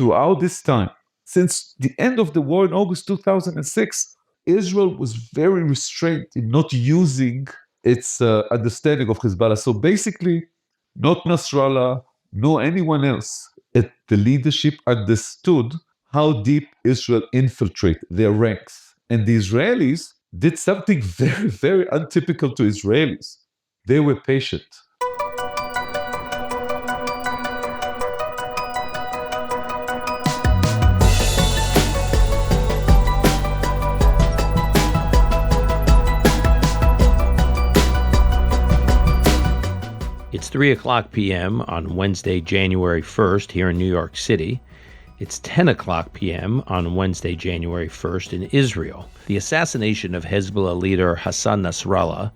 throughout this time, since the end of the war in August 2006, Israel was very restrained in not using its understanding of Hezbollah. So basically, not Nasrallah, nor anyone else at the leadership understood how deep Israel infiltrated their ranks. And the Israelis did something very, very untypical to Israelis. They were patient. It's 3 o'clock p.m. on Wednesday, January 1st here in New York City. It's 10 o'clock p.m. on Wednesday, January 1st in Israel. The assassination of Hezbollah leader Hassan Nasrallah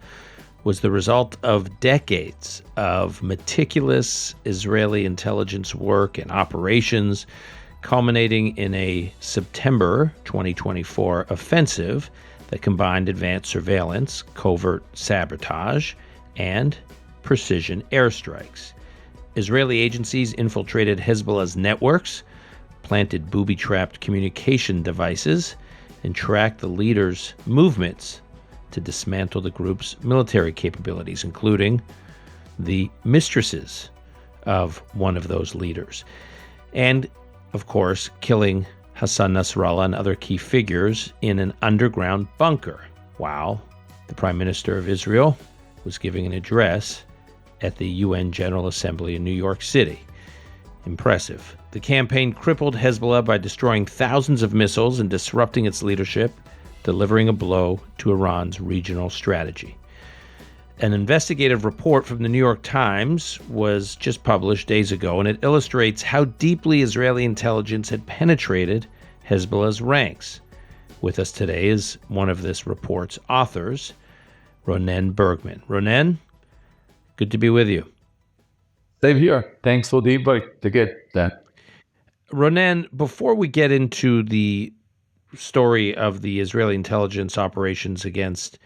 was the result of decades of meticulous Israeli intelligence work and operations, culminating in a September 2024 offensive that combined advanced surveillance, covert sabotage, and precision airstrikes. Israeli agencies infiltrated Hezbollah's networks, planted booby-trapped communication devices, and tracked the leader's movements to dismantle the group's military capabilities, including the mistresses of one of those leaders. And, of course, killing Hassan Nasrallah and other key figures in an underground bunker while the Prime Minister of Israel was giving an address at the UN General Assembly in New York City. Impressive. The campaign crippled Hezbollah by destroying thousands of missiles and disrupting its leadership, delivering a blow to Iran's regional strategy. An investigative report from the New York Times was just published days ago, and it illustrates how deeply Israeli intelligence had penetrated Hezbollah's ranks. With us today is one of this report's authors, Ronen Bergman. Ronen, good to be with you. Same here. Thanks for the invite to get that. Ronen, before we get into the story of the Israeli intelligence operations against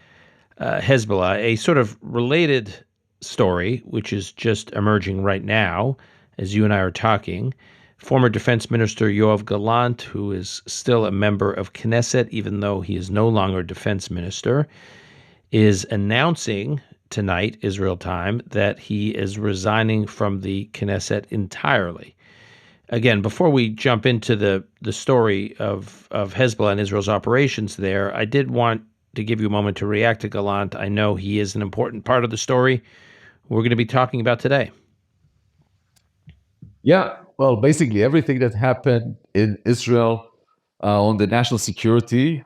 Hezbollah, a sort of related story, which is just emerging right now, as you and I are talking, former Defense Minister Yoav Gallant, who is still a member of Knesset, even though he is no longer Defense Minister, is announcing tonight, Israel time, that he is resigning from the Knesset entirely. Again, before we jump into the story of Hezbollah and Israel's operations there, I did want to give you a moment to react to Gallant. I know he is an important part of the story we're going to be talking about today. Yeah, well, basically everything that happened in Israel on the national security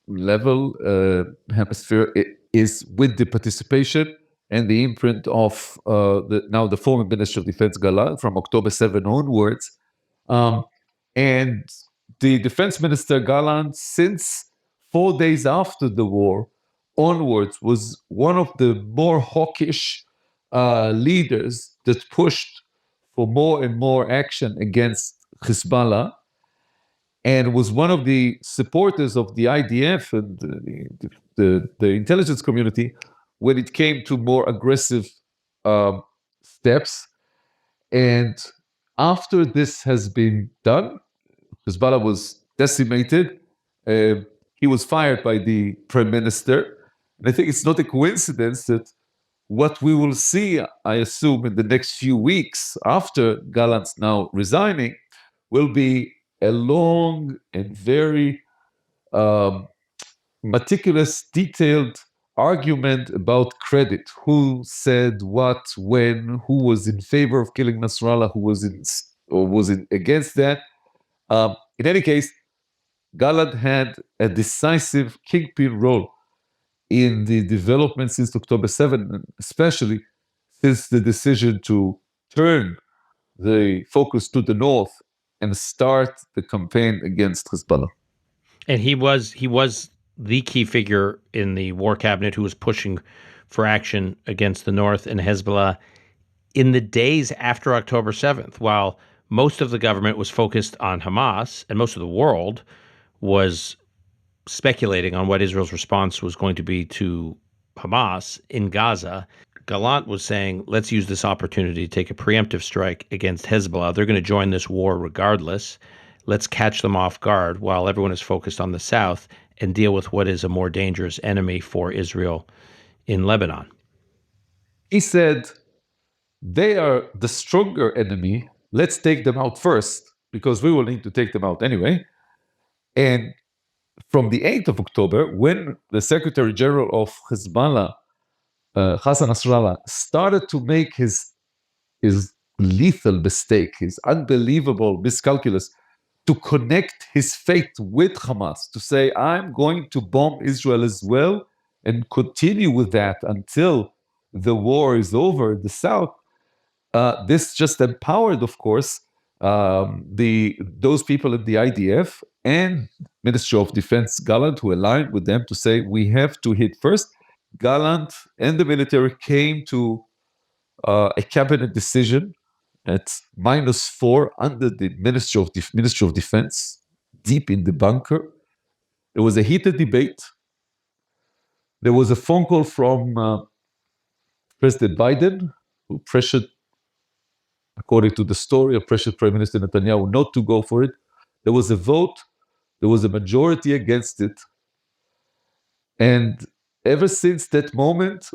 level, hemisphere, is with the participation and the imprint of the former Minister of Defense Gallant from October 7 onwards. And the Defense Minister Gallant, since 4 days after the war onwards, was one of the more hawkish leaders that pushed for more and more action against Hezbollah, and was one of the supporters of the IDF and the intelligence community when it came to more aggressive steps. And after this has been done, Hezbollah was decimated. He was fired by the Prime Minister. And I think it's not a coincidence that what we will see, I assume, in the next few weeks after Gallant's now resigning, will be a long and very meticulous, detailed argument about credit. Who said what, when, who was in favor of killing Nasrallah, who was against that. In any case, Gallant had a decisive kingpin role in the development since October 7, especially since the decision to turn the focus to the north and start the campaign against Hezbollah. And he was the key figure in the war cabinet who was pushing for action against the north and Hezbollah in the days after October 7th, while most of the government was focused on Hamas and most of the world was speculating on what Israel's response was going to be to Hamas in Gaza. Gallant was saying, let's use this opportunity to take a preemptive strike against Hezbollah. They're going to join this war regardless. Let's catch them off guard while everyone is focused on the south and deal with what is a more dangerous enemy for Israel in Lebanon. He said, they are the stronger enemy. Let's take them out first, because we will need to take them out anyway. And from the 8th of October, when the Secretary General of Hezbollah, Hassan Nasrallah, started to make his lethal mistake, his unbelievable miscalculus, to connect his fate with Hamas, to say, I'm going to bomb Israel as well and continue with that until the war is over in the south. This just empowered, of course, those people in the IDF and Ministry of Defense Gallant, who aligned with them, to say we have to hit first. Gallant and the military came to a cabinet decision at -4 under the Ministry of Defense, deep in the bunker. There was a heated debate. There was a phone call from President Biden, who pressured, according to the story, pressured Prime Minister Netanyahu not to go for it. There was a vote. There was a majority against it. And ever since that moment,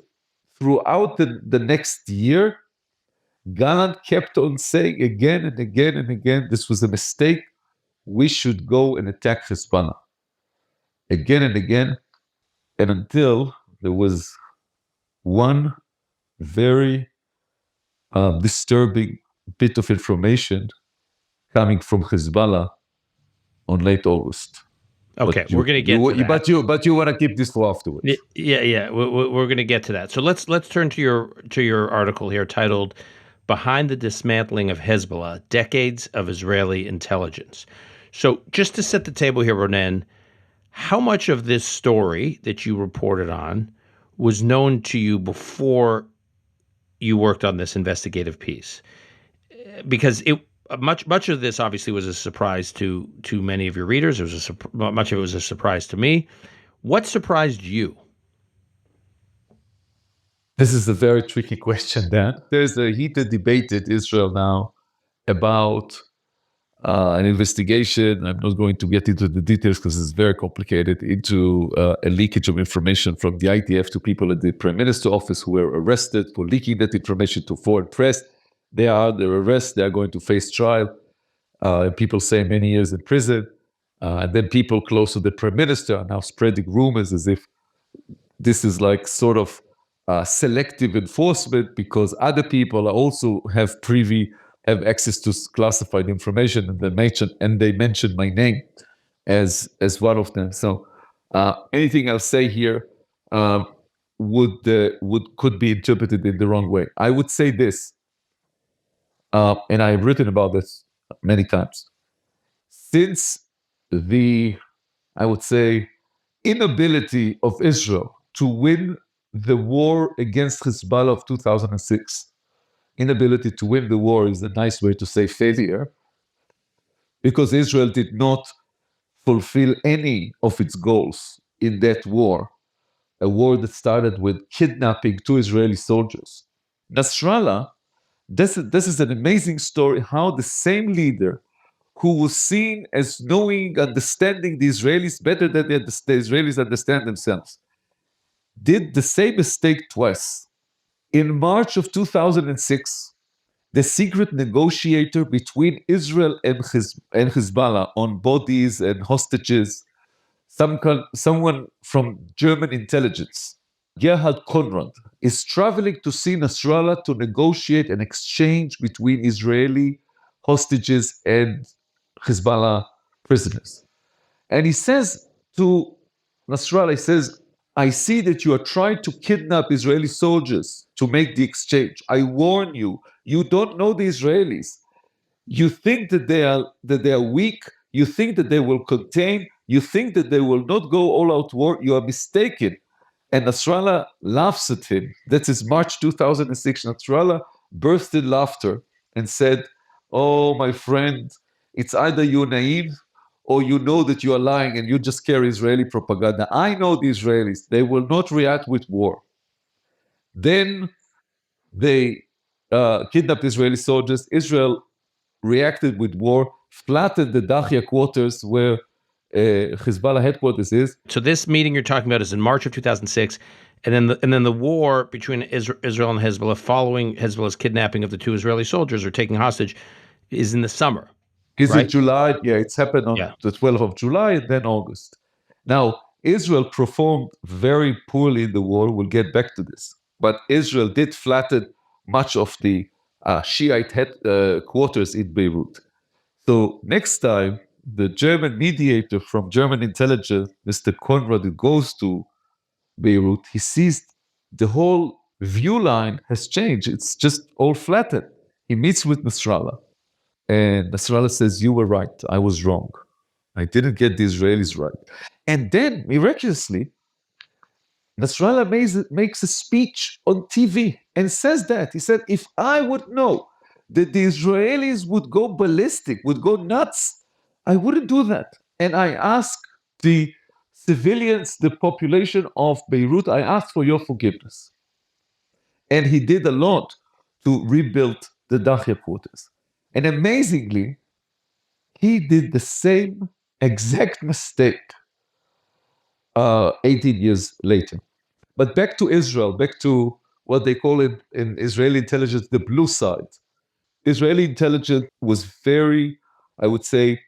throughout the next year, Gallant kept on saying again and again and again, this was a mistake. We should go and attack Hezbollah. Again and again. And until there was one very disturbing bit of information coming from Hezbollah on late August. Okay, we're going to get to that. But you want to keep this for afterwards. Yeah. We're going to get to that. So let's turn to your article here titled "Behind the Dismantling of Hezbollah: Decades of Israeli Intelligence." So just to set the table here, Ronen, how much of this story that you reported on was known to you before you worked on this investigative piece? Because much of this obviously was a surprise to many of your readers. Much of it was a surprise to me. What surprised you? This is a very tricky question, Dan. There's a heated debate in Israel now about an investigation. I'm not going to get into the details because it's very complicated, into a leakage of information from the IDF to people at the Prime Minister's office who were arrested for leaking that information to foreign press. They are under arrest. They are going to face trial. And people say many years in prison. And then people close to the Prime Minister are now spreading rumors as if this is like sort of selective enforcement because other people also have access to classified information, and they mentioned my name as one of them. So anything I'll say here could be interpreted in the wrong way. I would say this, and I've written about this many times. Since the, I would say, inability of Israel to win the war against Hezbollah of 2006, inability to win the war is a nice way to say failure, because Israel did not fulfill any of its goals in that war, a war that started with kidnapping 2 Israeli soldiers. Nasrallah, this is an amazing story how the same leader who was seen as knowing, understanding the Israelis better than the Israelis understand themselves, did the same mistake twice. In March of 2006, the secret negotiator between Israel and Hezbollah on bodies and hostages, someone from German intelligence, Gerhard Konrad, is traveling to see Nasrallah to negotiate an exchange between Israeli hostages and Hezbollah prisoners. And he says to Nasrallah, he says, I see that you are trying to kidnap Israeli soldiers to make the exchange. I warn you, you don't know the Israelis. You think that they are weak. You think that they will contain. You think that they will not go all out war. You are mistaken. And Nasrallah laughs at him. That is March 2006. Nasrallah burst in laughter and said, oh, my friend, it's either you're naive or you know that you are lying and you just carry Israeli propaganda. I know the Israelis. They will not react with war. Then They kidnapped Israeli soldiers. Israel reacted with war, flattened the Dahya quarters where Hezbollah headquarters is. So this meeting you're talking about is in March of 2006, and then the war between Israel and Hezbollah following Hezbollah's kidnapping of the two Israeli soldiers or taking hostage is in the summer. Is right? it July? Yeah, it's happened on Yeah. the 12th of July and then August. Now, Israel performed very poorly in the war. We'll get back to this. But Israel did flatten much of the Shiite quarters in Beirut. So next time, the German mediator from German intelligence, Mr. Conrad, goes to Beirut, he sees the whole view line has changed. It's just all flattened. He meets with Nasrallah. And Nasrallah says, "You were right. I was wrong. I didn't get the Israelis right." And then, miraculously, Nasrallah makes a speech on TV and says that. He said, "If I would know that the Israelis would go ballistic, would go nuts, I wouldn't do that." And I ask the civilians, the population of Beirut, I ask for your forgiveness. And he did a lot to rebuild the Dahya quarters. And amazingly, he did the same exact mistake 18 years later. But back to Israel, back to what they call it in Israeli intelligence, the blue side. Israeli intelligence was very, I would say,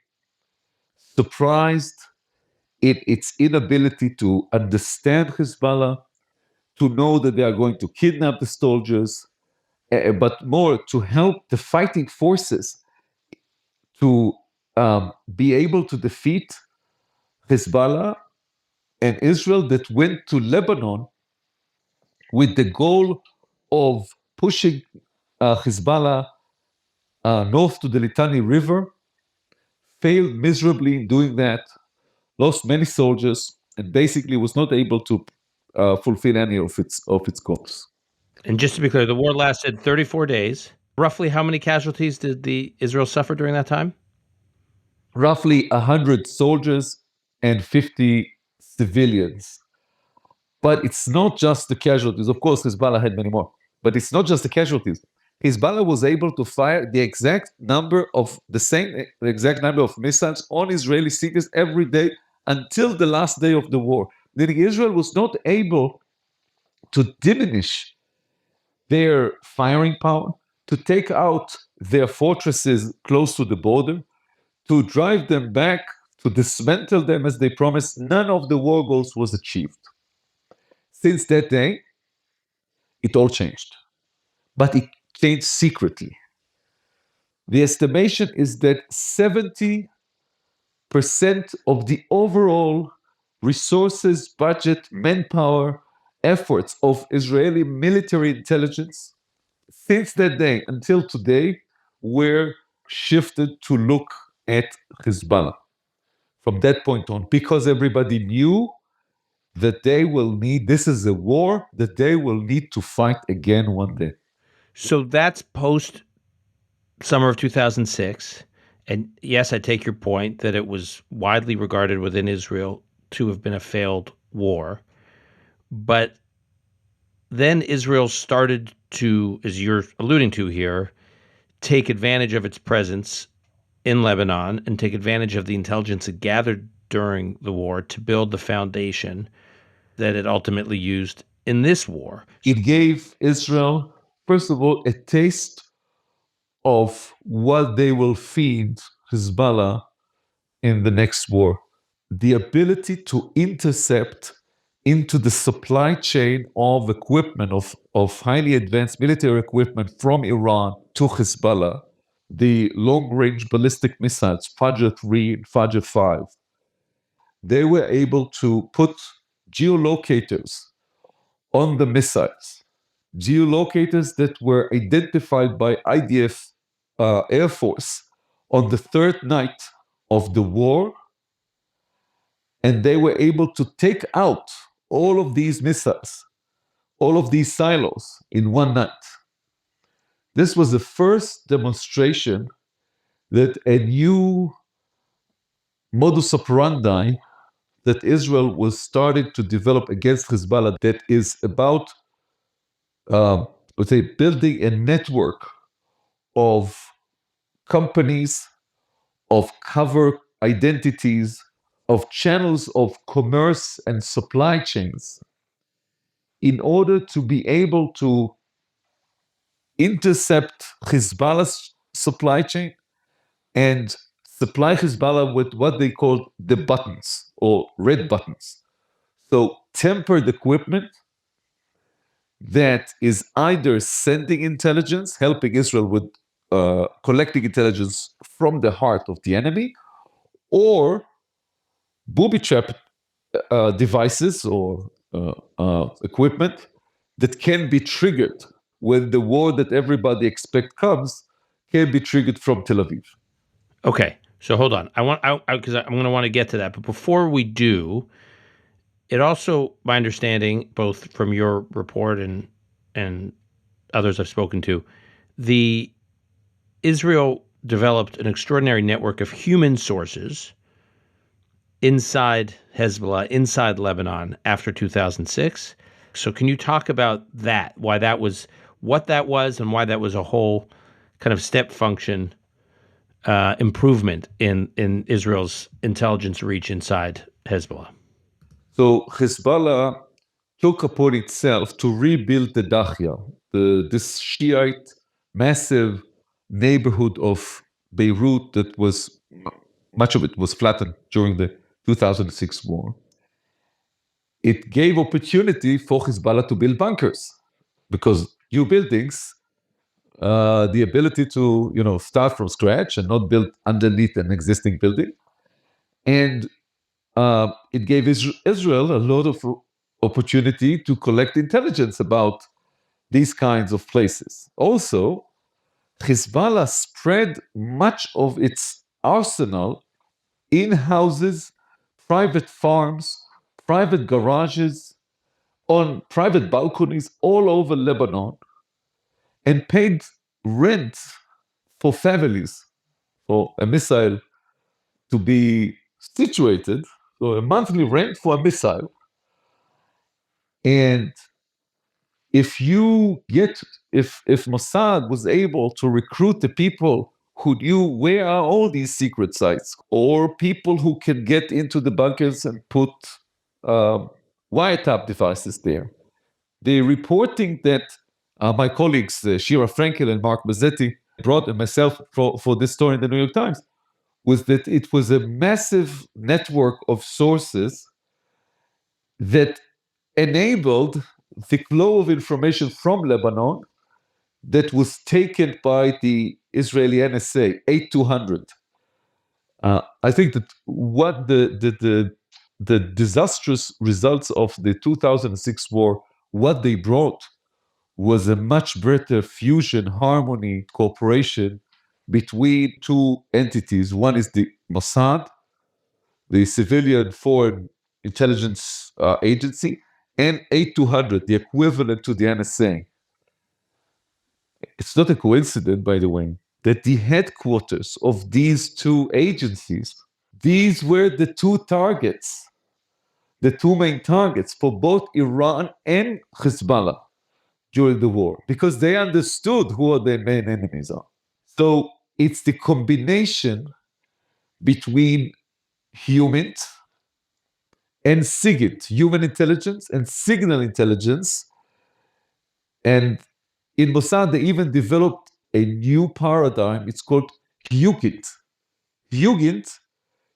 surprised in its inability to understand Hezbollah, to know that they are going to kidnap the soldiers, but more to help the fighting forces to be able to defeat Hezbollah and Israel that went to Lebanon with the goal of pushing Hezbollah north to the Litani River, failed miserably in doing that, lost many soldiers, and basically was not able to fulfill any of its goals. And just to be clear, the war lasted 34 days. Roughly how many casualties did the Israel suffer during that time? Roughly 100 soldiers and 50 civilians. But it's not just the casualties. Of course, Hezbollah had many more. But it's not just the casualties. Hezbollah was able to fire the exact number of missiles on Israeli cities every day until the last day of the war. Then Israel was not able to diminish their firing power, to take out their fortresses close to the border, to drive them back, to dismantle them as they promised. None of the war goals was achieved. Since that day, it all changed. But it changed secretly. The estimation is that 70% of the overall resources, budget, manpower, efforts of Israeli military intelligence since that day until today were shifted to look at Hezbollah from that point on, because everybody knew that they will need, this is a war that they will need to fight again one day. So that's post summer of 2006. And yes, I take your point that it was widely regarded within Israel to have been a failed war. But then Israel started to, as you're alluding to here, take advantage of its presence in Lebanon and take advantage of the intelligence it gathered during the war to build the foundation that it ultimately used in this war. It gave Israel, first of all, a taste of what they will feed Hezbollah in the next war. The ability to intercept into the supply chain of equipment, of highly advanced military equipment from Iran to Hezbollah, the long-range ballistic missiles, Fajr 3 and Fajr 5. They were able to put geolocators on the missiles, geolocators that were identified by IDF Air Force on the third night of the war, and they were able to take out all of these missiles, all of these silos in one night. This was the first demonstration that a new modus operandi that Israel was starting to develop against Hezbollah that is about would say, building a network of companies, of cover identities, of channels of commerce and supply chains in order to be able to intercept Hezbollah's supply chain and supply Hezbollah with what they call the buttons or red buttons. So tempered equipment that is either sending intelligence, helping Israel with collecting intelligence from the heart of the enemy, or booby-trapped devices or equipment that can be triggered when the war that everybody expects comes can be triggered from Tel Aviv. Okay, so hold on. Because I'm going to want to get to that, but before we do, it also, my understanding, both from your report and others I've spoken to, the Israel developed an extraordinary network of human sources inside Hezbollah, inside Lebanon after 2006. So can you talk about that, why that was, what that was, and why that was a whole kind of step function improvement in Israel's intelligence reach inside Hezbollah? So Hezbollah took upon itself to rebuild the Dahya, this Shiite massive neighborhood of Beirut that was, much of it was flattened during the 2006 war. It gave opportunity for Hezbollah to build bunkers because new buildings, the ability to start from scratch and not build underneath an existing building, and it gave Israel a lot of opportunity to collect intelligence about these kinds of places. Also, Hezbollah spread much of its arsenal in houses, private farms, private garages, on private balconies all over Lebanon, and paid rent for families for a missile to be situated, so a monthly rent for a missile. And if Mossad was able to recruit the people who knew where are all these secret sites, or people who can get into the bunkers and put wiretap devices there, the reporting that my colleagues Shira Frankel and Mark Mazzetti brought, and myself for this story in the New York Times, was that it was a massive network of sources that enabled the flow of information from Lebanon that was taken by the Israeli NSA, 8200. I think that what the disastrous results of the 2006 war, what they brought was a much better fusion, harmony, cooperation between two entities. One is the Mossad, the civilian foreign intelligence agency, and 8200, the equivalent to the NSA. It's not a coincidence, by the way, that the headquarters of these two agencies, these were the two targets, the two main targets for both Iran and Hezbollah during the war, because they understood who their main enemies are. So it's the combination between human and SIGINT, human intelligence and signal intelligence. And in Mossad, they even developed a new paradigm. It's called HUGINT. HUGINT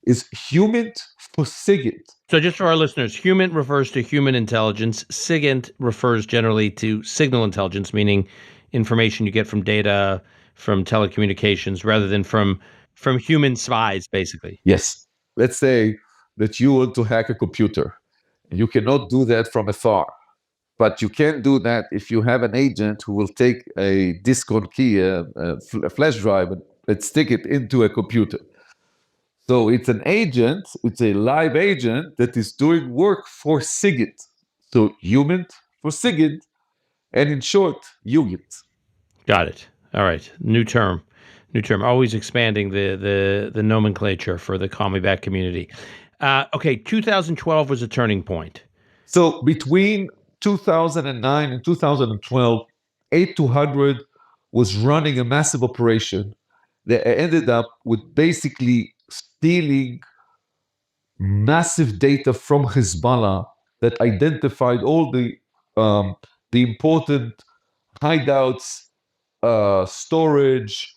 is human for SIGINT. So just for our listeners, human refers to human intelligence. SIGINT refers generally to signal intelligence, meaning information you get from data, from telecommunications, rather than from human spies, basically. Yes. Let's say that you want to hack a computer. You cannot do that from afar. But you can do that if you have an agent who will take a disk on key, a flash drive, and stick it into a computer. So it's an agent, it's a live agent that is doing work for SIGINT. So human for SIGINT, and in short, HUGINT. Got it. All right. New term. Always expanding the nomenclature for the Call Me Back community. Okay, 2012 was a turning point. So between 2009 and 2012, A200 was running a massive operation that ended up with basically stealing massive data from Hezbollah that identified all the important hideouts, storage,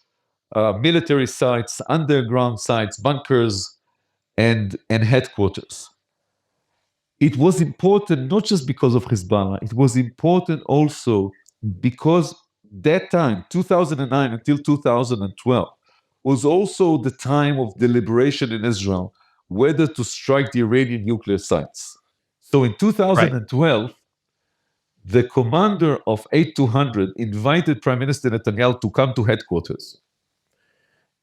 military sites, underground sites, bunkers, and headquarters. It was important not just because of Hezbollah, it was important also because that time, 2009 until 2012, was also the time of deliberation in Israel whether to strike the Iranian nuclear sites. So in Right. 2012, the commander of 8200 invited Prime Minister Netanyahu to come to headquarters.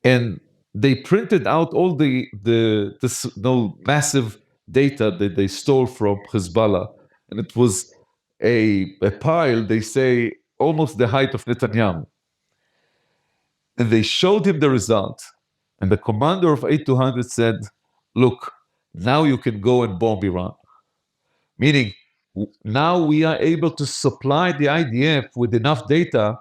And they printed out all the massive data that they stole from Hezbollah. And it was a pile, they say, almost the height of Netanyahu. And they showed him the result. And the commander of 8200 said, look, now you can go and bomb Iran. Meaning, now we are able to supply the IDF with enough data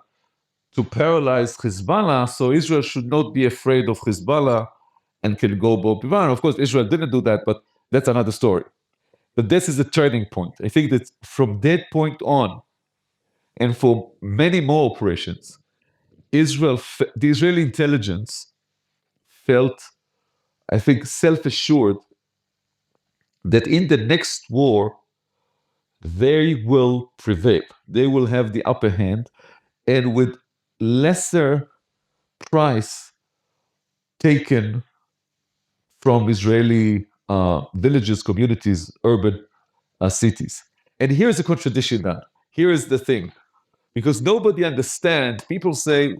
to paralyze Hezbollah, so Israel should not be afraid of Hezbollah and can go bomb Iran. Of course, Israel didn't do that, but that's another story. But this is a turning point. I think that from that point on, and for many more operations, the Israeli intelligence felt, I think, self-assured that in the next war, they will prevail. They will have the upper hand, and with lesser price taken from Israeli villages, communities, urban cities. And here's a contradiction now. Here is the thing. Because nobody understands, people say,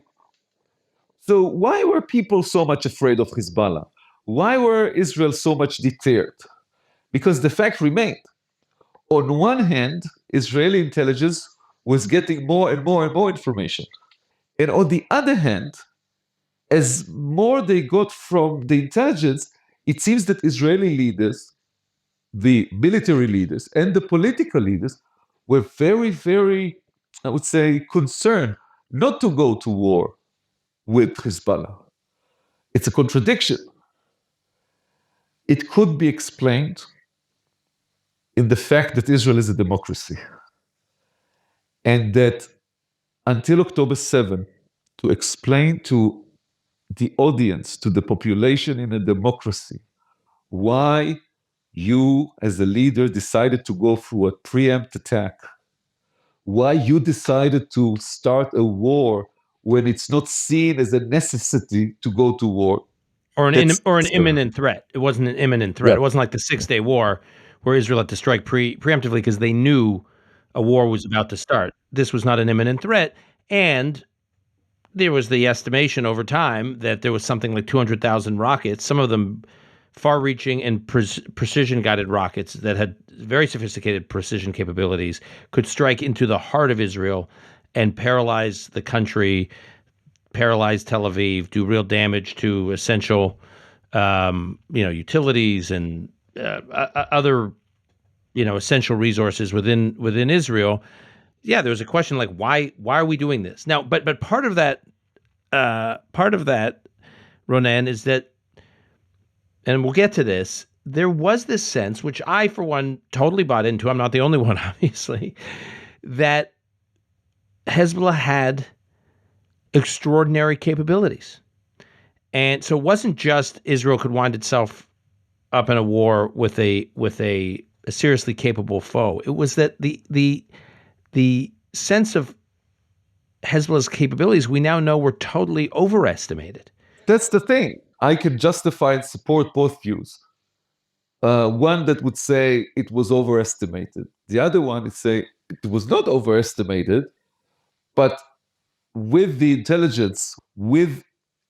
so why were people so much afraid of Hezbollah? Why were Israel so much deterred? Because the fact remained. On one hand, Israeli intelligence was getting more and more and more information. And on the other hand, as more they got from the intelligence, it seems that Israeli leaders, the military leaders, and the political leaders were very, very, I would say, concerned not to go to war with Hezbollah. It's a contradiction. It could be explained in the fact that Israel is a democracy and that until October 7, to explain to the audience, to the population in a democracy, why you as a leader decided to go through a preempt attack, why you decided to start a war when it's not seen as a necessity to go to war. Or That's an imminent threat. It wasn't an imminent threat. yeah, It wasn't like the 6-Day War where Israel had to strike preemptively because they knew a war was about to start. This was not an imminent threat, and there was the estimation over time that there was something like 200,000 rockets, some of them far-reaching and precision-guided rockets that had very sophisticated precision capabilities, could strike into the heart of Israel and paralyze the country, paralyze Tel Aviv, do real damage to essential, utilities and other, essential resources within Israel. Yeah, there was a question like, why are we doing this now? But part of that, Ronen, is that, and we'll get to this. There was this sense, which I, for one, totally bought into. I'm not the only one, obviously, that Hezbollah had extraordinary capabilities. And so it wasn't just Israel could wind itself up in a war with a seriously capable foe. It was that the sense of Hezbollah's capabilities we now know were totally overestimated. that's the thing. I can justify and support both views. One that would say it was overestimated. The other one would say it was not overestimated, but with the intelligence, with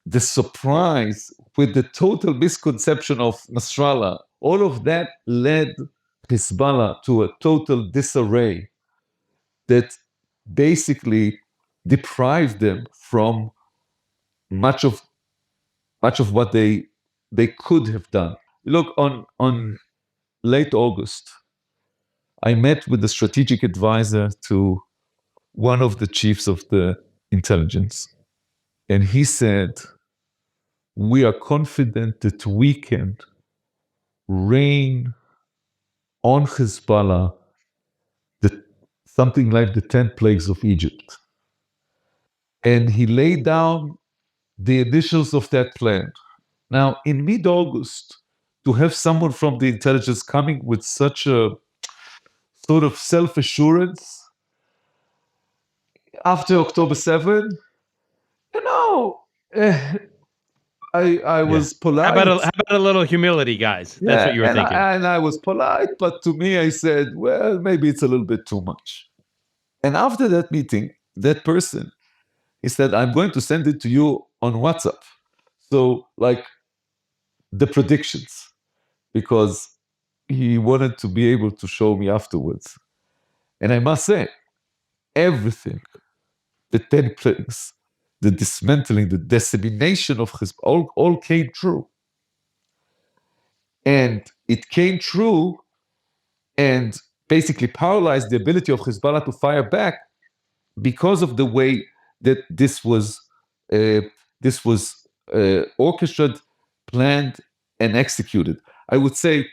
the surprise, with the total misconception of Nasrallah, all of that led Hezbollah to a total disarray that basically deprived them from much of what they could have done. Look, on late August, I met with the strategic advisor to one of the chiefs of the intelligence. And he said, we are confident that we can rain on Hezbollah something like the 10 plagues of Egypt. And he laid down the initials of that plan. Now, in mid-August, to have someone from the intelligence coming with such a sort of self-assurance after October 7, you know, eh, I was polite. How about a little humility, guys? That's Yeah, what you were thinking. and I was polite, but to me, I said, well, maybe it's a little bit too much. And after that meeting, that person, he said, I'm going to send it to you on WhatsApp. So, like the predictions, because he wanted to be able to show me afterwards. And I must say, everything, the 10 plagues, the dismantling, the dissemination of his all came true. And it came true and basically paralyzed the ability of Hezbollah to fire back because of the way that uh, this was orchestrated, planned, and executed. I would say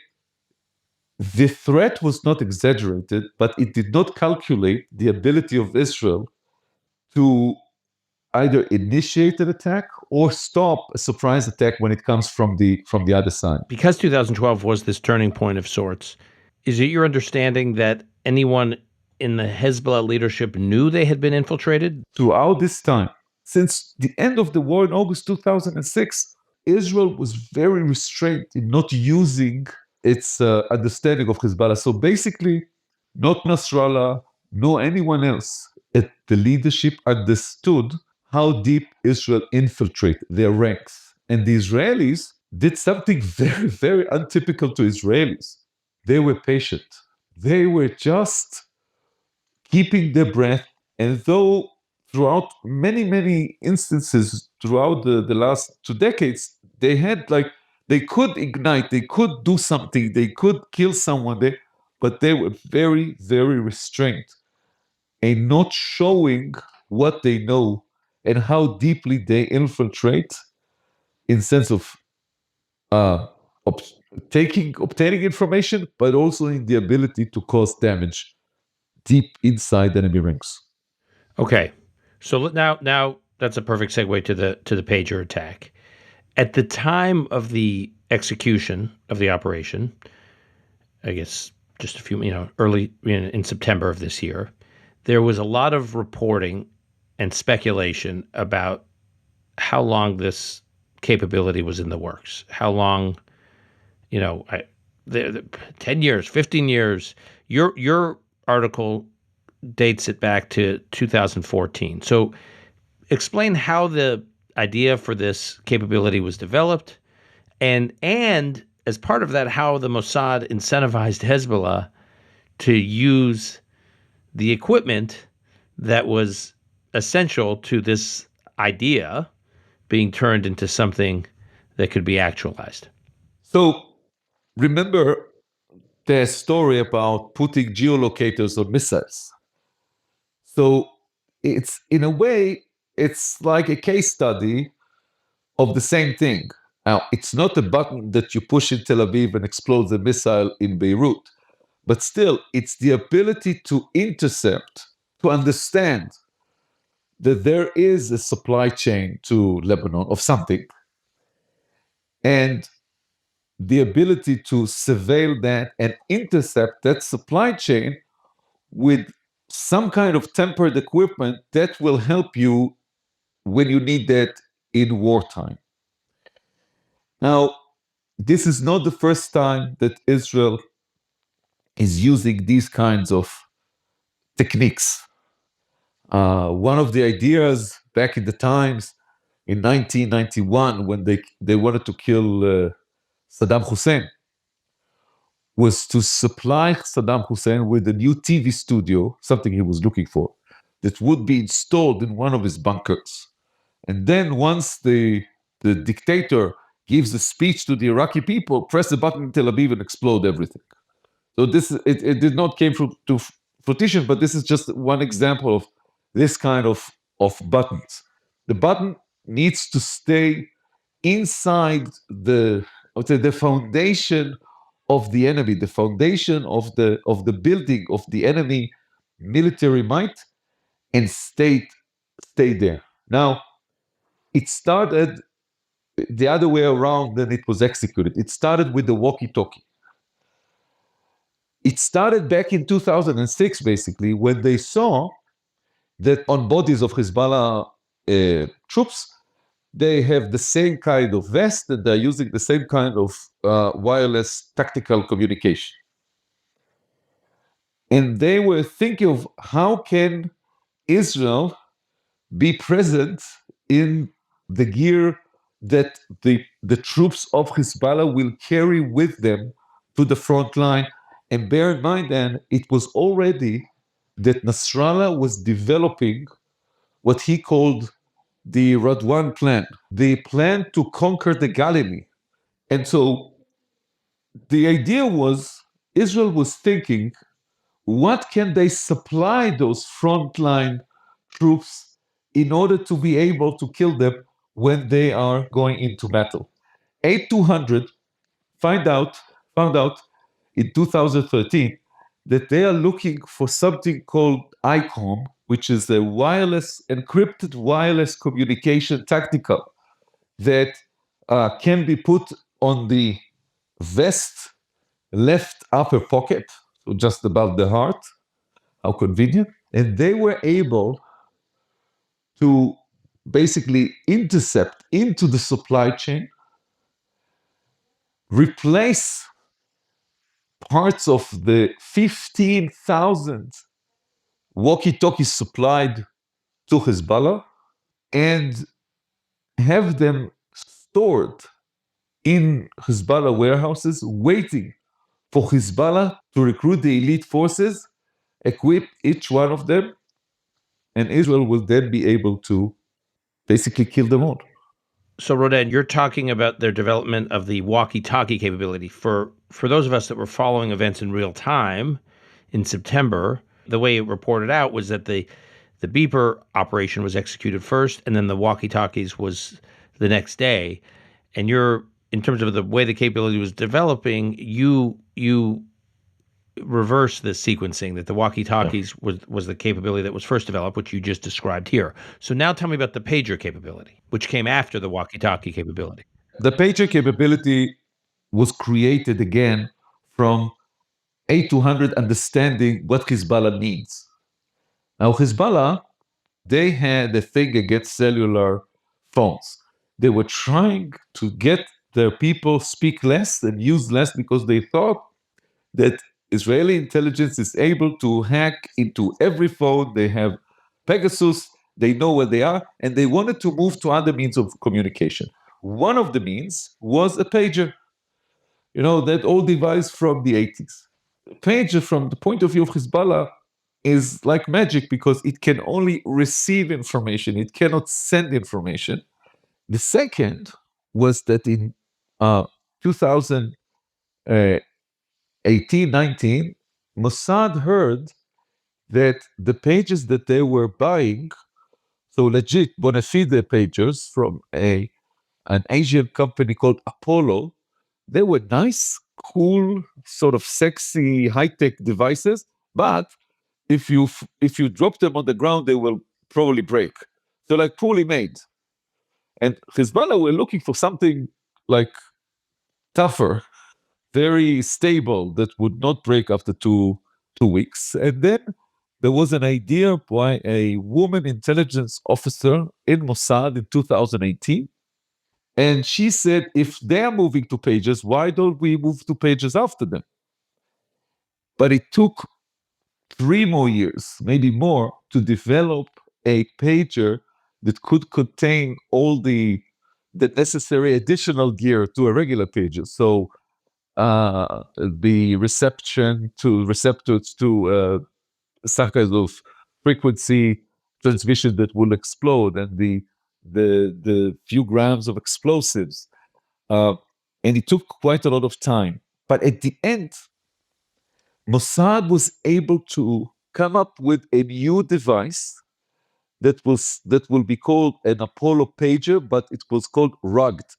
the threat was not exaggerated, but it did not calculate the ability of Israel to either initiate an attack or stop a surprise attack when it comes from the other side. Because 2012 was this turning point of sorts, is it your understanding that anyone in the Hezbollah leadership knew they had been infiltrated? Throughout this time, since the end of the war in August 2006, Israel was very restrained in not using its understanding of Hezbollah. So basically, not Nasrallah, nor anyone else at the leadership understood how deep Israel infiltrated their ranks. And the Israelis did something very, very untypical to Israelis. They were patient. They were just keeping their breath. And though throughout many, many instances throughout the last 2 decades, they could ignite, they could do something, they could kill someone, but they were very, very restrained and not showing what they know and how deeply they infiltrate in sense of uh, obtaining information, but also in the ability to cause damage deep inside enemy ranks. Okay, so now that's a perfect segue to the pager attack. At the time of the execution of the operation, I guess just a few, early in September of this year, there was a lot of reporting and speculation about how long this capability was in the works, how long, 10 years, 15 years. Your article dates it back to 2014. So explain how the idea for this capability was developed, and as part of that, how the Mossad incentivized Hezbollah to use the equipment that was essential to this idea being turned into something that could be actualized. So remember the story about putting geolocators on missiles. So it's in a way, it's like a case study of the same thing. Now, it's not a button that you push in Tel Aviv and explodes a missile in Beirut, but still, it's the ability to intercept, to understand that there is a supply chain to Lebanon of something, and the ability to surveil that and intercept that supply chain with some kind of tempered equipment that will help you when you need that in wartime. Now, this is not the first time that Israel is using these kinds of techniques. One of the ideas back in the times in 1991, when they wanted to kill Saddam Hussein, was to supply Saddam Hussein with a new TV studio, something he was looking for, that would be installed in one of his bunkers. And then once the dictator gives a speech to the Iraqi people, press the button in Tel Aviv and explode everything. So it did not came to fruition, but this is just one example of this kind of buttons. The button needs to stay inside the, I would say, the foundation of the enemy, the foundation of the building of the enemy military might, and stay there. Now, it started the other way around than it was executed. It started with the walkie-talkie. It started back in 2006, basically, when they saw that on bodies of Hezbollah troops, they have the same kind of vest and they're using the same kind of wireless tactical communication. And they were thinking of how can Israel be present in the gear that the troops of Hezbollah will carry with them to the front line. And bear in mind then, it was already that Nasrallah was developing what he called the Radwan plan, the plan to conquer the Galilee. And so the idea was Israel was thinking, what can they supply those frontline troops in order to be able to kill them when they are going into battle? A200 found out in 2013 that they are looking for something called ICOM, which is a wireless, encrypted wireless communication tactical that can be put on the vest left upper pocket, so just above the heart. How convenient. And they were able to basically intercept into the supply chain, replace parts of the 15,000 walkie-talkies supplied to Hezbollah and have them stored in Hezbollah warehouses, waiting for Hezbollah to recruit the elite forces, equip each one of them, and Israel will then be able to basically kill them all. So, Ronen, you're talking about their development of the walkie-talkie capability. For those of us that were following events in real time in September, the way it reported out was that the beeper operation was executed first, and then the walkie-talkies was the next day. And you're, in terms of the way the capability was developing, you reverse the sequencing, that the walkie-talkies was the capability that was first developed, which you just described here. So now tell me about the pager capability, which came after the walkie-talkie capability. The pager capability was created again from A200 understanding what Hezbollah needs. Now, Hezbollah, they had a thing against cellular phones. They were trying to get their people speak less and use less because they thought that Israeli intelligence is able to hack into every phone. They have Pegasus, they know where they are, and they wanted to move to other means of communication. One of the means was a pager, that old device from the 80s. A pager, from the point of view of Hezbollah, is like magic because it can only receive information, it cannot send information. The second was that in 2018, 19, Mossad heard that the pages that they were buying, so legit bona fide pagers from an Asian company called Apollo, they were nice, cool, sort of sexy, high-tech devices, but if you drop them on the ground, they will probably break. So like poorly made. And Hezbollah were looking for something like tougher, very stable, that would not break after two weeks. And then there was an idea by a woman intelligence officer in Mossad in 2018. And she said, if they're moving to pages, why don't we move to pages after them? But it took 3 more years, maybe more, to develop a pager that could contain all the necessary additional gear to a regular pager. So the receptors to some kind of frequency transmission that will explode, and the few grams of explosives. And it took quite a lot of time. But at the end, Mossad was able to come up with a new device that will be called an Apollo pager, but it was called rugged,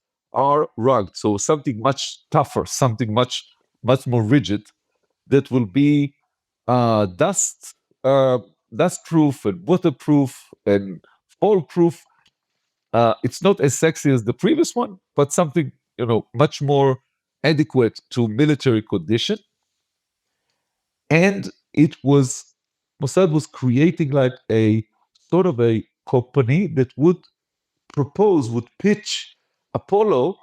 rugged. So something much tougher, something much more rigid, that will be dust dust proof and waterproof and fall proof. It's not as sexy as the previous one, but something much more adequate to military condition. And it was Mossad was creating like a sort of a company that would pitch Apollo,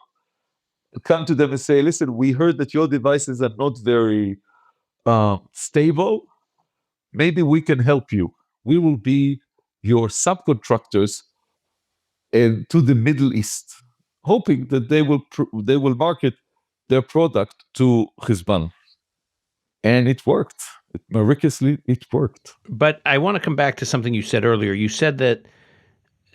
come to them and say, listen, we heard that your devices are not very stable. Maybe we can help you. We will be your subcontractors and to the Middle East, hoping that they will market their product to Hezbollah. And it worked. Miraculously, it worked. But I want to come back to something you said earlier. You said that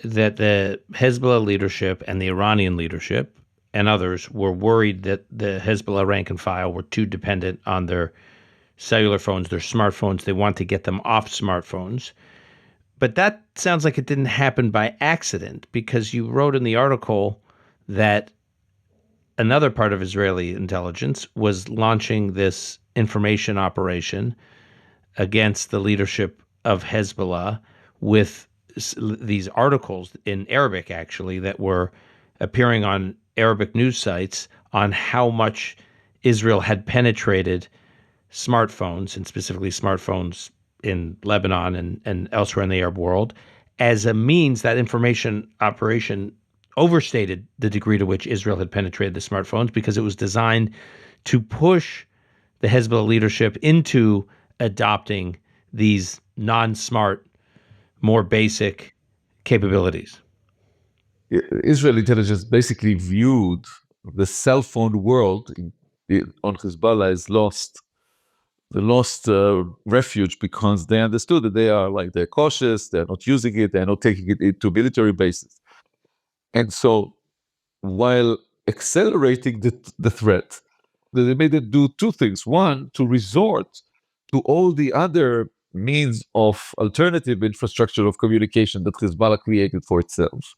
the Hezbollah leadership and the Iranian leadership and others were worried that the Hezbollah rank and file were too dependent on their cellular phones, their smartphones. They want to get them off smartphones. But that sounds like it didn't happen by accident, because you wrote in the article that another part of Israeli intelligence was launching this information operation against the leadership of Hezbollah with these articles in Arabic, actually, that were appearing on Arabic news sites on how much Israel had penetrated smartphones, and specifically smartphones in Lebanon and elsewhere in the Arab world, as a means. That information operation overstated the degree to which Israel had penetrated the smartphones, because it was designed to push the Hezbollah leadership into adopting these non-smart, more basic capabilities. Israel intelligence basically viewed the cell phone world on Hezbollah as lost. The lost refuge, because they understood that they're cautious, they're not using it, they're not taking it into military bases. And so while accelerating the threat, they made it do two things. One, to resort to all the other means of alternative infrastructure of communication that Hezbollah created for itself,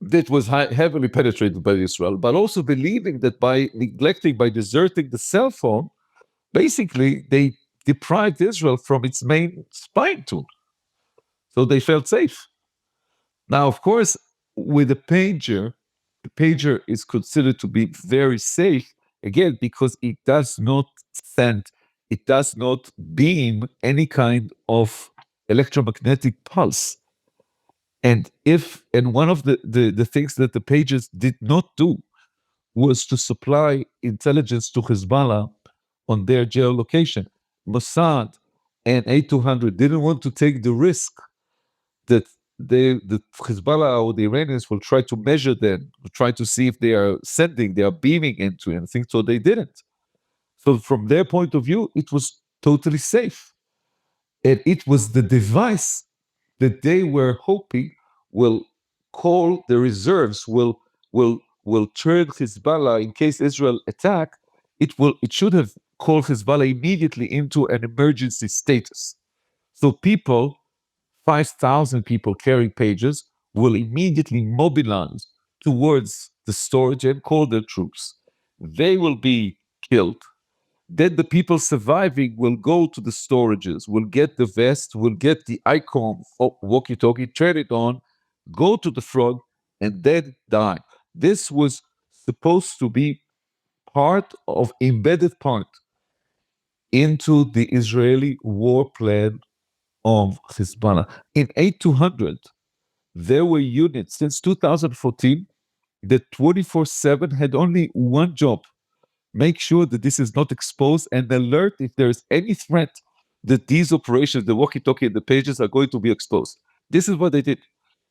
that was heavily penetrated by Israel, but also believing that by deserting the cell phone, basically they deprived Israel from its main spying tool. So they felt safe. Now, of course, with the pager is considered to be very safe, again, because it does not beam any kind of electromagnetic pulse. And one of the things that the pages did not do was to supply intelligence to Hezbollah on their geolocation. Mossad and A200 didn't want to take the risk that the Hezbollah or the Iranians will try to measure them, try to see if they are beaming into anything. So they didn't. So from their point of view, it was totally safe. And it was the device that they were hoping will call the reserves, will turn Hezbollah in case Israel attack. It should have called Hezbollah immediately into an emergency status. So 5,000 people carrying pages will immediately mobilize towards the storage and call their troops. They will be killed. Then the people surviving will go to the storages, will get the vest, will get the icon of walkie-talkie, turn it on, go to the front, and then die. This was supposed to be embedded part into the Israeli war plan of Hezbollah. In 8200, there were units since 2014 that 24/7 had only one job: make sure that this is not exposed and alert if there is any threat that these operations, the walkie-talkie and the pages, are going to be exposed. This is what they did,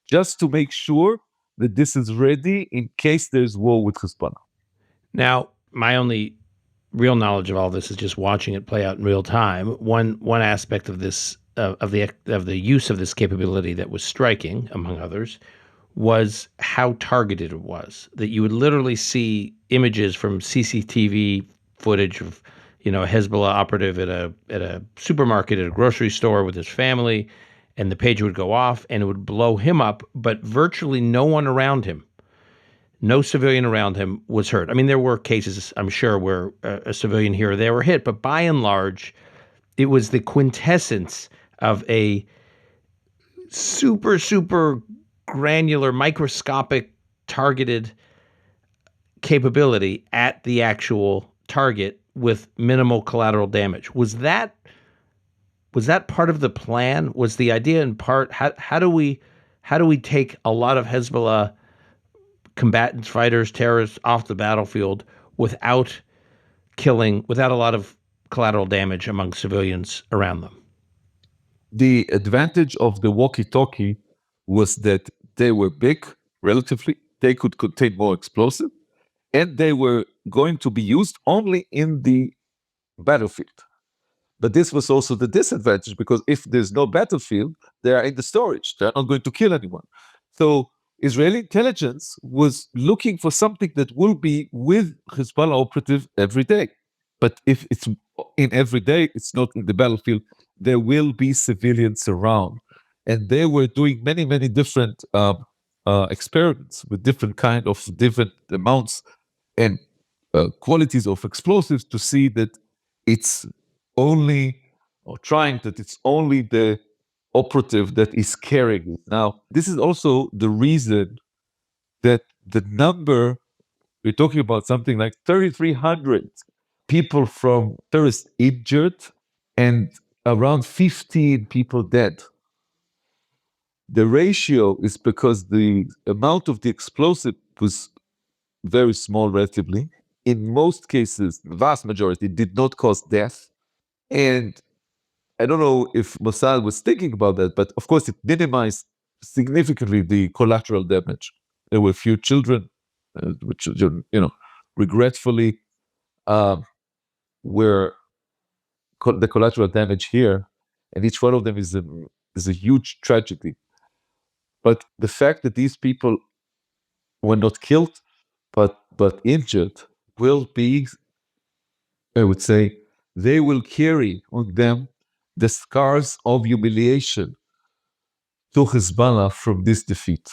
just to make sure that this is ready in case there's war with Hezbollah. Now, my only real knowledge of all this is just watching it play out in real time. One aspect of this of the use of this capability that was striking, among others, was how targeted it was. That you would literally see images from CCTV footage of, a Hezbollah operative at a supermarket, at a grocery store with his family, and the pager would go off and it would blow him up, but virtually no one around him, no civilian around him was hurt. I mean, there were cases, I'm sure, where a civilian here or there were hit, but by and large, it was the quintessence of a super, super granular, microscopic, targeted capability at the actual target with minimal collateral damage. Was that part of the plan? Was the idea in part how do we take a lot of Hezbollah combatants, fighters, terrorists off the battlefield without a lot of collateral damage among civilians around them? The advantage of the walkie-talkie was that they were big, relatively. They could contain more explosive, and they were going to be used only in the battlefield. But this was also the disadvantage, because if there's no battlefield, they are in the storage. They're not going to kill anyone. So Israeli intelligence was looking for something that will be with Hezbollah operative every day. But if it's in every day, it's not in the battlefield, there will be civilians around. And they were doing many, many different experiments with different amounts and qualities of explosives to see that it's only, or trying that it's only the operative that is carrying it. Now, this is also the reason that the number, we're talking about something like 3,300 people from terrorists injured and around 15 people dead. The ratio is because the amount of the explosive was very small relatively. In most cases, the vast majority did not cause death. And I don't know if Mossad was thinking about that, but of course it minimized significantly the collateral damage. There were few children, which, regretfully, were the collateral damage here, and each one of them is a huge tragedy. But the fact that these people were not killed, but injured, will be, I would say, they will carry on them the scars of humiliation to Hezbollah from this defeat.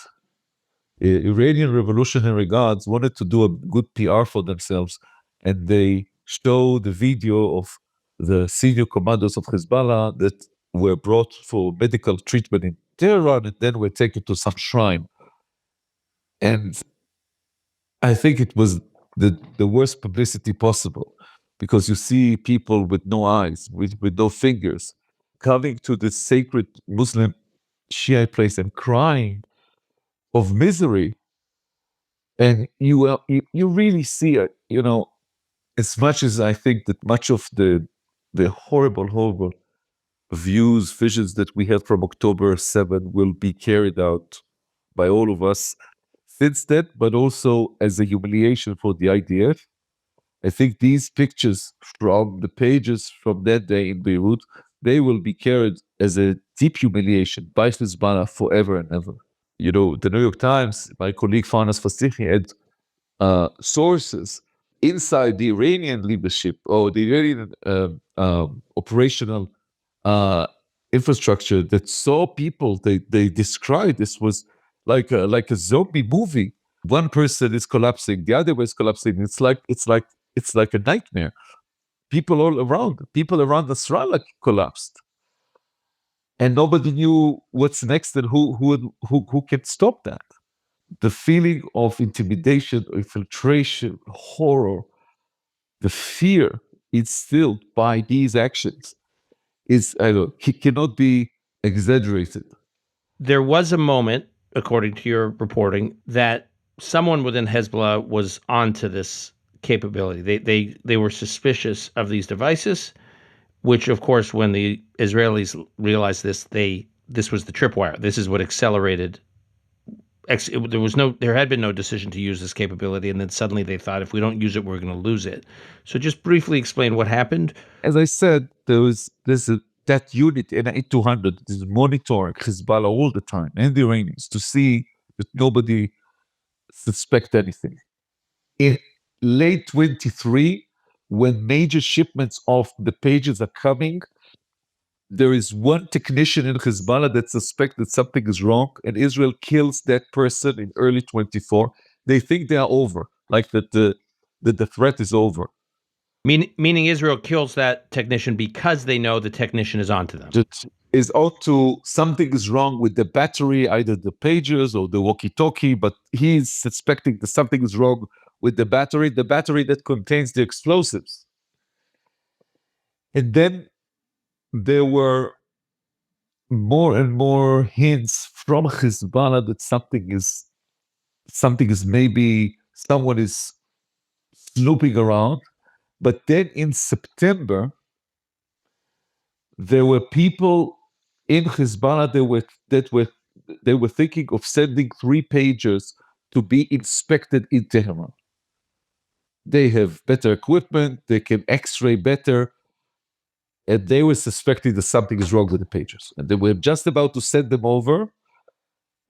Iranian Revolutionary Guards wanted to do a good PR for themselves, and they showed the video of the senior commanders of Hezbollah that were brought for medical treatment in Tehran and then were taken to some shrine. And I think it was the worst publicity possible, because you see people with no eyes, with no fingers, coming to this sacred Muslim Shiite place and crying of misery. And you really see it, as much as I think that much of the horrible visions that we had from October 7 will be carried out by all of us since then, but also as a humiliation for the IDF. I think these pictures from the pages from that day in Beirut, they will be carried as a deep humiliation by Hezbollah forever and ever. The New York Times, my colleague Farnas Fastichi, had sources inside the Iranian leadership or the Iranian operational infrastructure that saw people. They described this was like a zombie movie. One person is collapsing, the other was collapsing. It's like a nightmare. People around Nasrallah collapsed, and nobody knew what's next and who can stop that. The feeling of intimidation, infiltration, horror, the fear instilled by these actions cannot be exaggerated. There was a moment, according to your reporting, that someone within Hezbollah was onto this capability. They were suspicious of these devices, which, of course, when the Israelis realized this, this was the tripwire. This is what accelerated. There had been no decision to use this capability, and then suddenly they thought, if we don't use it, we're going to lose it. So just briefly explain what happened. As I said, there's that unit in 200 is monitoring Hezbollah all the time and the Iranians to see that nobody suspect anything. In late 23, when major shipments of the pages are coming, there is one technician in Hezbollah that suspects that something is wrong, and Israel kills that person in early 24. They think they are over, like that the threat is over. Meaning Israel kills that technician because they know the technician is onto them. That is to something is wrong with the battery, either the pagers or the walkie-talkie, but he's suspecting that something is wrong with the battery that contains the explosives. And then there were more and more hints from Hezbollah that something is maybe someone is snooping around. But then in September, there were people in Hezbollah they were thinking of sending 3 pagers to be inspected in Tehran. They have better equipment, they can X-ray better, and they were suspecting that something is wrong with the pagers. And they were just about to send them over.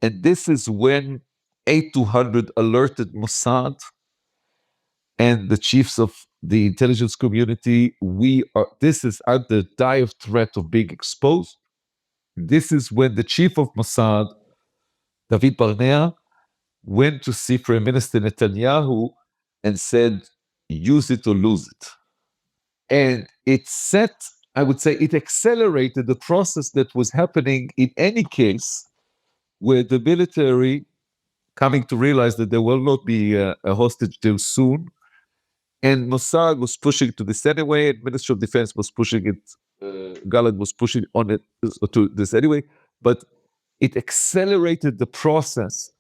And this is when 8200 alerted Mossad and the chiefs of the intelligence community. This is under dire threat of being exposed. This is when the chief of Mossad, David Barnea, went to see Prime Minister Netanyahu and said, use it or lose it. And I would say it accelerated the process that was happening in any case where the military, coming to realize that there will not be a hostage deal soon, and Mossad was pushing to this anyway, and Ministry of Defense was pushing it, Gallant was pushing on it to this anyway, but it accelerated the process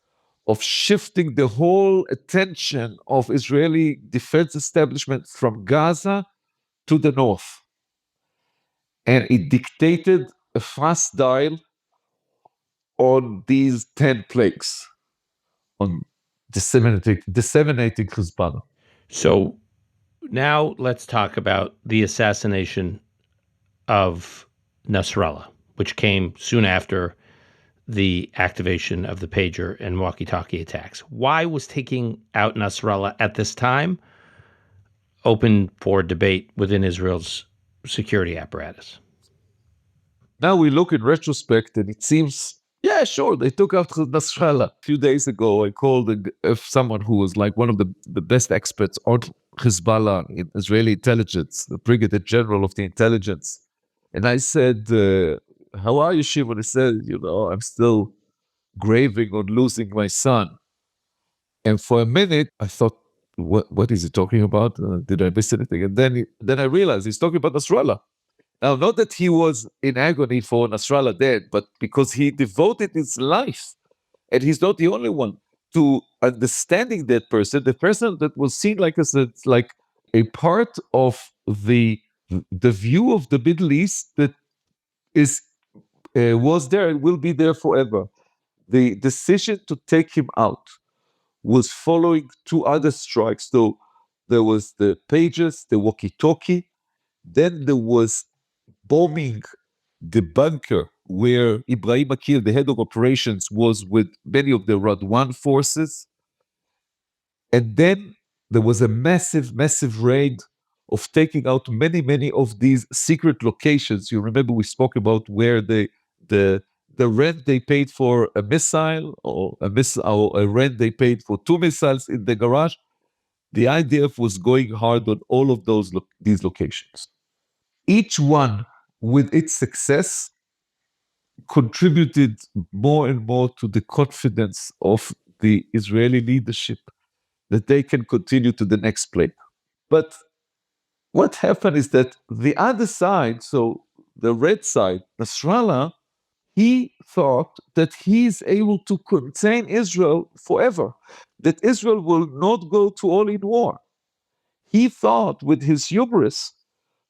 of shifting the whole attention of Israeli defense establishment from Gaza to the north. And it dictated a fast dial on these 10 plagues, on disseminating Hezbollah. So now let's talk about the assassination of Nasrallah, which came soon after the activation of the pager and walkie-talkie attacks. Why was taking out Nasrallah at this time open for debate within Israel's security apparatus? Now we look in retrospect and it seems, yeah, sure, they took out Nasrallah. A few days ago, I called someone who was like one of the best experts on Hezbollah in Israeli intelligence, the brigadier general of the intelligence. And I said, how are you, Shimon? He said, I'm still graving on losing my son. And for a minute, I thought, what is he talking about? Did I miss anything? And then I realized he's talking about Nasrallah. Now, not that he was in agony for Nasrallah dead, but because he devoted his life, and he's not the only one, to understanding that person, the person that was seen like a part of the view of the Middle East that was there and will be there forever. The decision to take him out was following 2 other strikes. So there was the pages, the walkie-talkie, then there was bombing the bunker where Ibrahim Akil, the head of operations, was with many of the Radwan forces. And then there was a massive raid of taking out many of these secret locations. You remember we spoke about where the rent they paid for a missile, or a rent they paid for 2 missiles in the garage. The IDF was going hard on all of these locations. Each one, with its success, contributed more and more to the confidence of the Israeli leadership that they can continue to the next play. But what happened is that the other side, so the red side, Nasrallah, he thought that he is able to contain Israel forever, that Israel will not go to all-in war. He thought, with his hubris,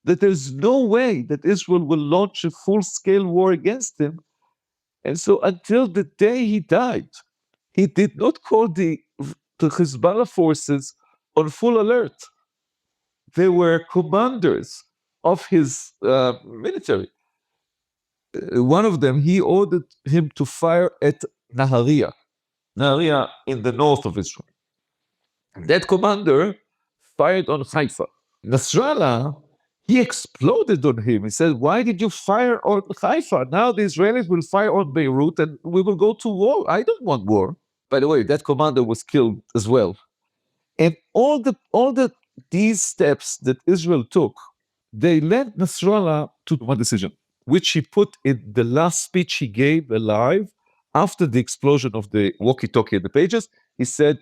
that there's no way that Israel will launch a full-scale war against him. And so until the day he died, he did not call the Hezbollah forces on full alert. They were commanders of his military. One of them, he ordered him to fire at Nahariya in the north of Israel. That commander fired on Haifa. Nasrallah, he exploded on him. He said, "Why did you fire on Haifa? Now the Israelis will fire on Beirut and we will go to war. I don't want war." By the way, that commander was killed as well. And all the these steps that Israel took, they led Nasrallah to one decision, which he put in the last speech he gave alive after the explosion of the walkie-talkie and the pages. He said,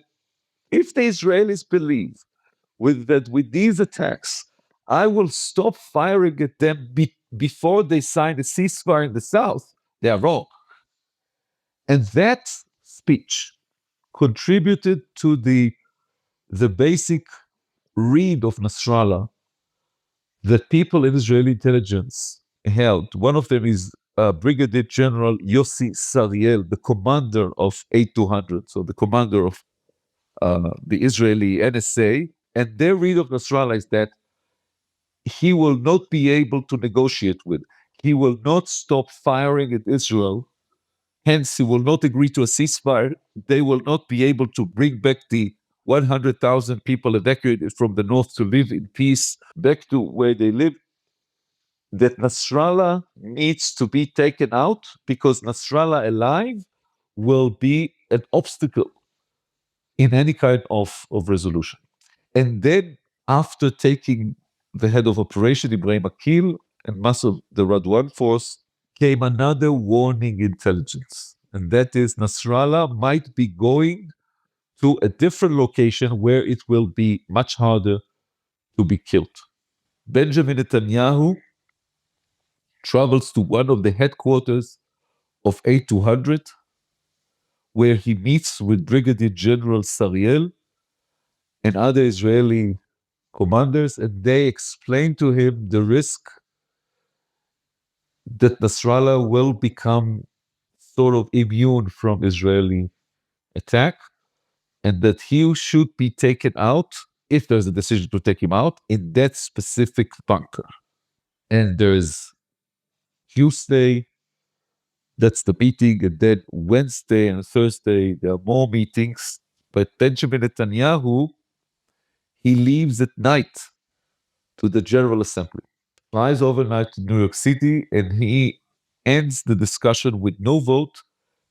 if the Israelis believe with these attacks, I will stop firing at them before they sign a ceasefire in the south, they are wrong. And that speech contributed to the basic read of Nasrallah that people in Israeli intelligence held. One of them is Brigadier General Yossi Sariel, the commander of 8200, so the commander of the Israeli NSA. And their read of Nasrallah is that he will not be able to negotiate with. He will not stop firing at Israel. Hence, he will not agree to a ceasefire. They will not be able to bring back the 100,000 people evacuated from the north to live in peace back to where they live. That Nasrallah needs to be taken out because Nasrallah alive will be an obstacle in any kind of resolution. And then, after taking the head of operation, Ibrahim Akil, and most of the Radwan force, came another warning intelligence. And that is Nasrallah might be going to a different location where it will be much harder to be killed. Benjamin Netanyahu travels to one of the headquarters of A200, where he meets with Brigadier General Sariel and other Israeli commanders, and they explain to him the risk that Nasrallah will become sort of immune from Israeli attack, and that he should be taken out, if there's a decision to take him out, in that specific bunker. And there's Tuesday, that's the meeting, and then Wednesday and Thursday, there are more meetings. But Benjamin Netanyahu, he leaves at night to the General Assembly, flies overnight to New York City, and he ends the discussion with no vote.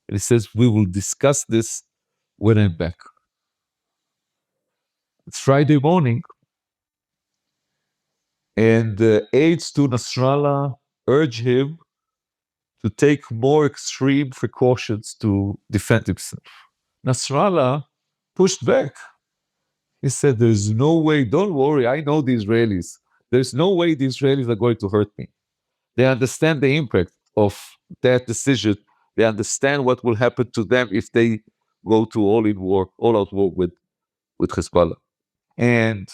And he says, "We will discuss this when I'm back." It's Friday morning, and the aides to Nasrallah urge him to take more extreme precautions to defend himself. Nasrallah pushed back. He said, "There's no way, don't worry, I know the Israelis. There's no way the Israelis are going to hurt me. They understand the impact of that decision. They understand what will happen to them if they go to all out war with Hezbollah." And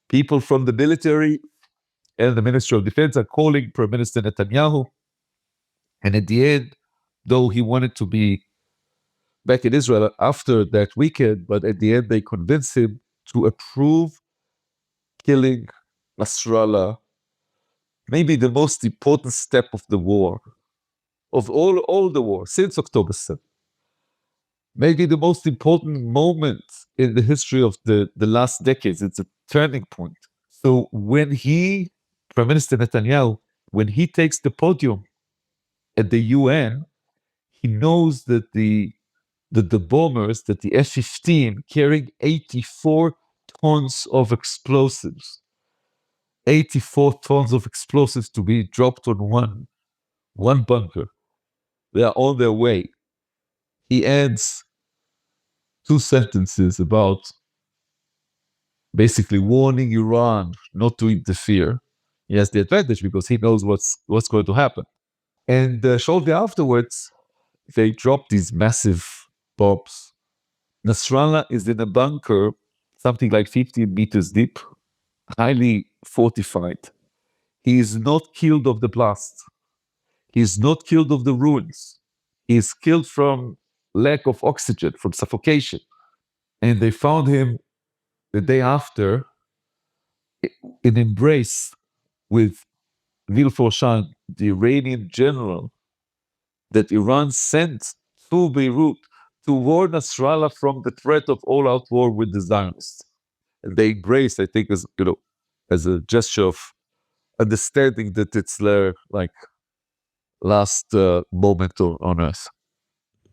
people from the military and the Ministry of Defense are calling Prime Minister Netanyahu. And at the end, though he wanted to be back in Israel after that weekend, but at the end they convinced him to approve killing Nasrallah, maybe the most important step of the war, of all the war since October 7th. Maybe the most important moment in the history of the last decades. It's a turning point. So when Prime Minister Netanyahu, when he takes the podium at the UN, he knows that the bombers, that the F-15 carrying 84 tons of explosives, 84 tons of explosives to be dropped on one bunker. They are on their way. He adds two sentences about basically warning Iran not to interfere. He has the advantage because he knows what's going to happen. And shortly afterwards, they drop these massive bombs. Nasrallah is in a bunker, something like 15 meters deep, highly fortified. He is not killed of the blast. He is not killed of the ruins. He is killed from lack of oxygen, from suffocation. And they found him the day after in embrace with Vilfoshan, the Iranian general that Iran sent to Beirut to warn Nasrallah from the threat of all-out war with the Zionists. And they embraced, I think, as a gesture of understanding that it's their like last moment on Earth.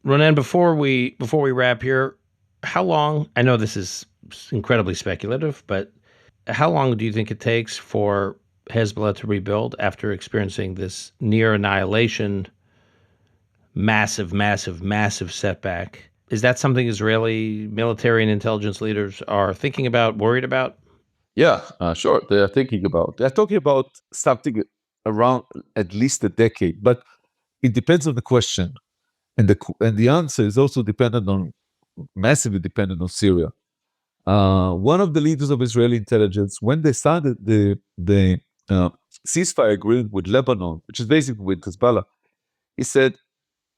Ronen, before we wrap here, how long? I know this is incredibly speculative, but how long do you think it takes for Hezbollah to rebuild after experiencing this near annihilation, massive, massive, massive setback? Is that something Israeli military and intelligence leaders are thinking about, worried about? Yeah, sure. They're talking about something around at least a decade, but it depends on the question, and the answer is also massively dependent on Syria. One of the leaders of Israeli intelligence, when they signed the ceasefire agreement with Lebanon, which is basically with Hezbollah, he said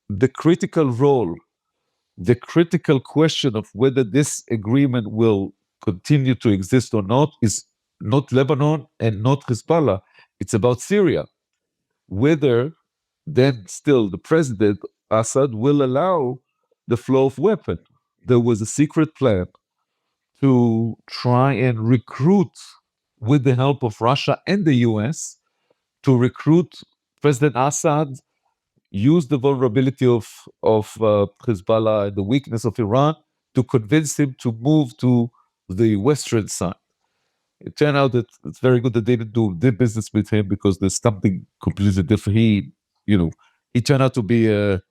the critical question of whether this agreement will continue to exist or not is not Lebanon and not Hezbollah. It's about Syria. Whether then still the president Assad will allow the flow of weapons. There was a secret plan to try and recruit, with the help of Russia and the US, to recruit President Assad, use the vulnerability of Hezbollah and the weakness of Iran to convince him to move to the western side. It turned out that it's very good that they didn't do business with him because there's something completely different. He turned out to be a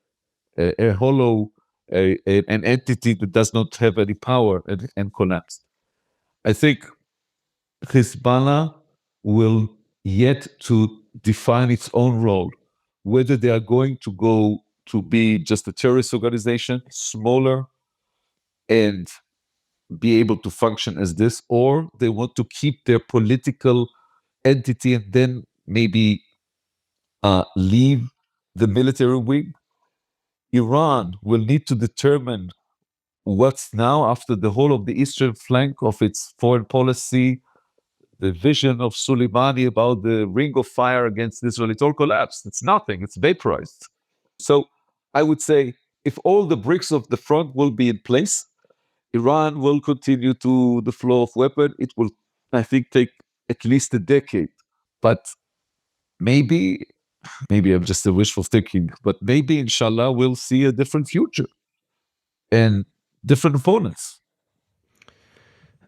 hollow, an entity that does not have any power and collapsed. I think Hezbollah will yet to define its own role, whether they are going to go to be just a terrorist organization, smaller, and be able to function as this, or they want to keep their political entity and then maybe leave the military wing. Iran will need to determine what's now after the whole of the eastern flank of its foreign policy, the vision of Soleimani about the ring of fire against Israel. It all collapsed. It's nothing. It's vaporized. So I would say if all the bricks of the front will be in place, Iran will continue to the flow of weapon. It will, I think, take at least a decade. But maybe I'm just a wishful thinking, but maybe inshallah we'll see a different future and different opponents.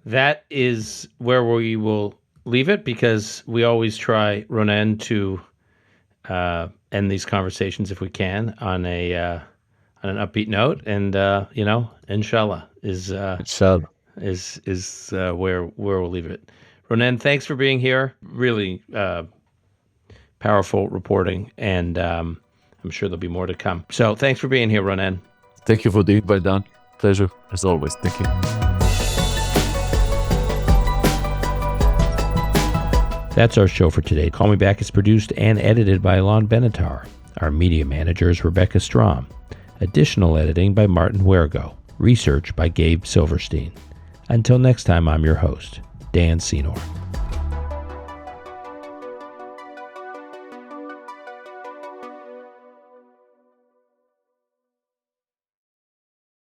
That is where we will leave it, because we always try, Ronen, to end these conversations if we can on an upbeat note, and inshallah is Inshallah. where we'll leave it. Ronen, thanks for being here. Really powerful reporting, and I'm sure there'll be more to come. So thanks for being here, Ronen. Thank you for the invite, Dan. Pleasure as always. Thank you. That's our show for today. Call Me Back is produced and edited by Alon Benatar. Our media manager is Rebecca Strom. Additional editing by Martin Huergo. Research by Gabe Silverstein. Until next time, I'm your host, Dan Senor.